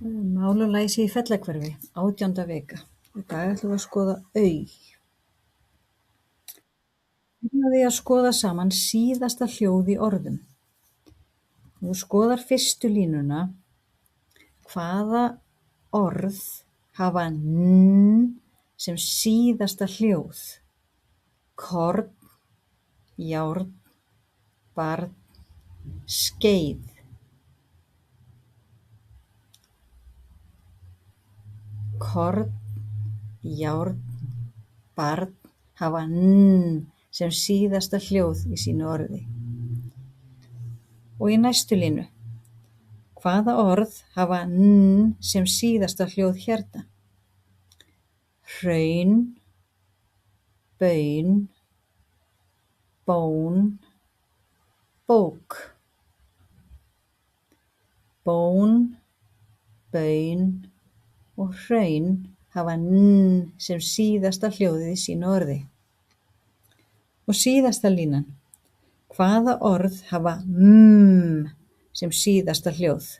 Mál og læsi í Fellahverfi, 18. vika. Í dag ætlum við að skoða au. Byrjum á því að skoða saman síðasta hljóð í orðum. Þú skoðar fyrstu línuna. Hvaða orð hafa n sem síðasta hljóð? Korn, járn, barn, skeið. Korn, járn, barn hafa n sem síðasta hljóð í sínu orði. Og í næstu línu. Hvaða orð hafa n sem síðasta hljóð hérna? Hraun, baun, bón, bók. Bón, baun og hraun hafa n sem síðasta hljóðið í sínu orði. Og síðasta línan. Hvaða orð hafa sem síðasta hljóð?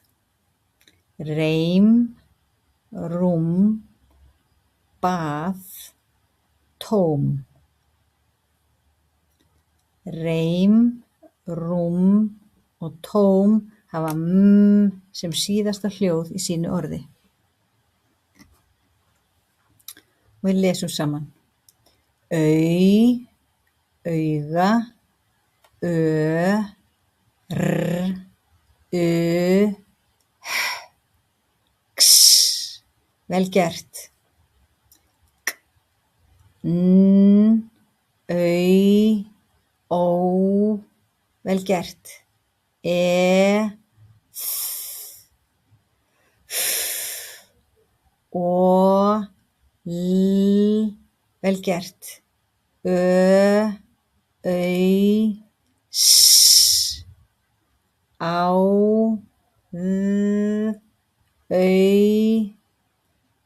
Reim, rúm, bað, tóm. Reim, rúm og tóm hafa sem síðasta hljóð í sínu orði. Og við lesum saman. Au, auga, x. Vel gert. N, ó. Vel gert. Ó, vel gert. Á,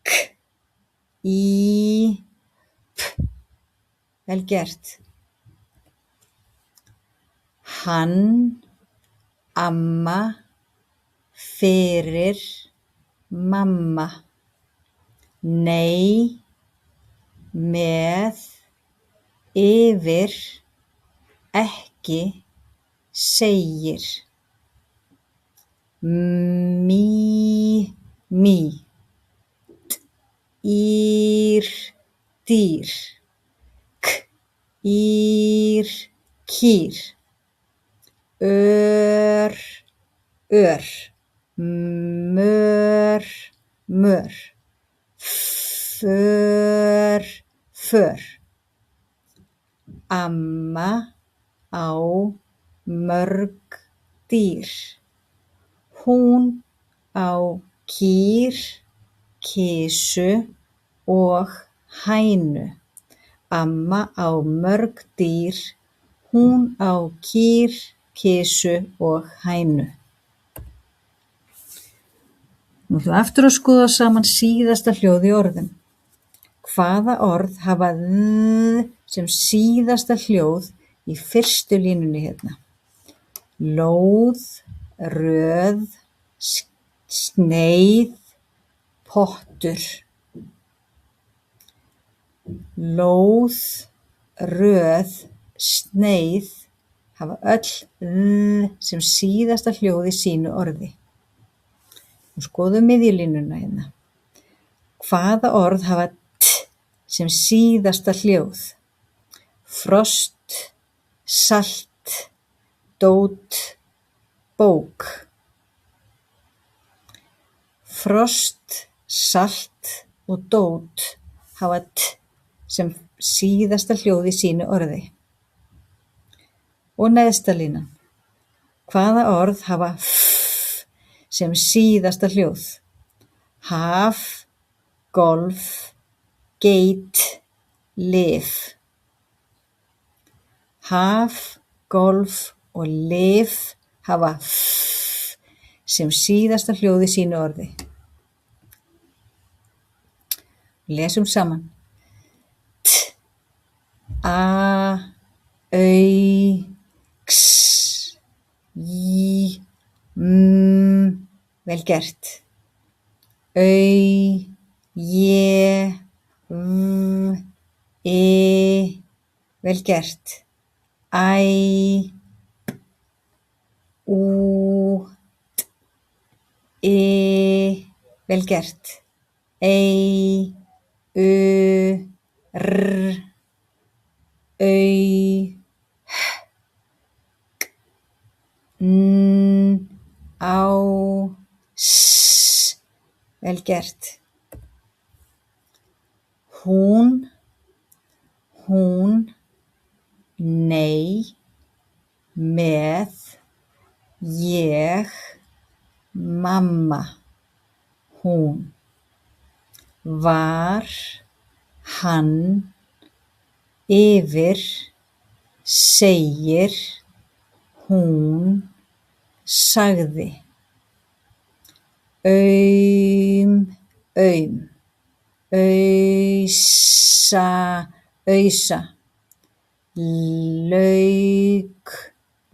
k, í, vel gert. Hann, amma, fyrir, mamma. Nei, með, yfir, ekki, segir. Mý, dýr, dýr. Kýr. Ör, mör. För. Amma á mörg dýr. Hún á kýr, kisu og hænu. Amma á mörg dýr. Hún á kýr, kisu og hænu. Nú ætlum við aftur að skoða saman síðasta hljóð í orðum. Hvaða orð hafa sem síðasta hljóð í fyrstu línunni hérna? Lóð, röð, sneið, pottur. Lóð, röð, sneið hafa öll sem síðasta hljóð í sínu orði. Nú skoðum miðjulínuna hérna. Hvaða orð hafa sem síðasta hljóð? Frost, salt, dót, bók. Frost, salt og dót hafa sem síðasta hljóð í sínu orði. Og neðsta línan. Hvaða orð hafa sem síðasta hljóð? Haf, golf, geit, lyf. Haf, golf og lyf hafa sem síðasta hljóð í sínu orði. Lesum saman. A, au, x, í, vel gert. Au, je, vel gert. Æ, ú, vel gert. Ei, au, á, vel gert. Hún, nei, með, ég, mamma, hún. Var, hann, yfir, segir, hún, sagði. Ausa,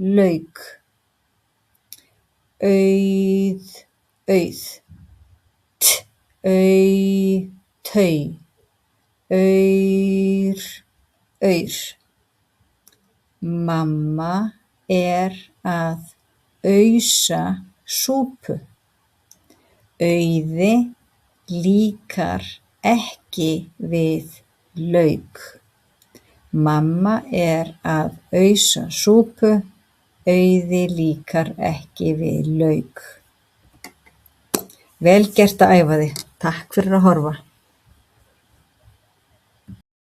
lauk, auð, tau, aur. Mamma er að ausa súpu. Auði líkar ekki við lauk. Mamma er að ausa súpu. Auði líkar ekki við lauk. Vel gert að æfa þig. Takk fyrir að horfa.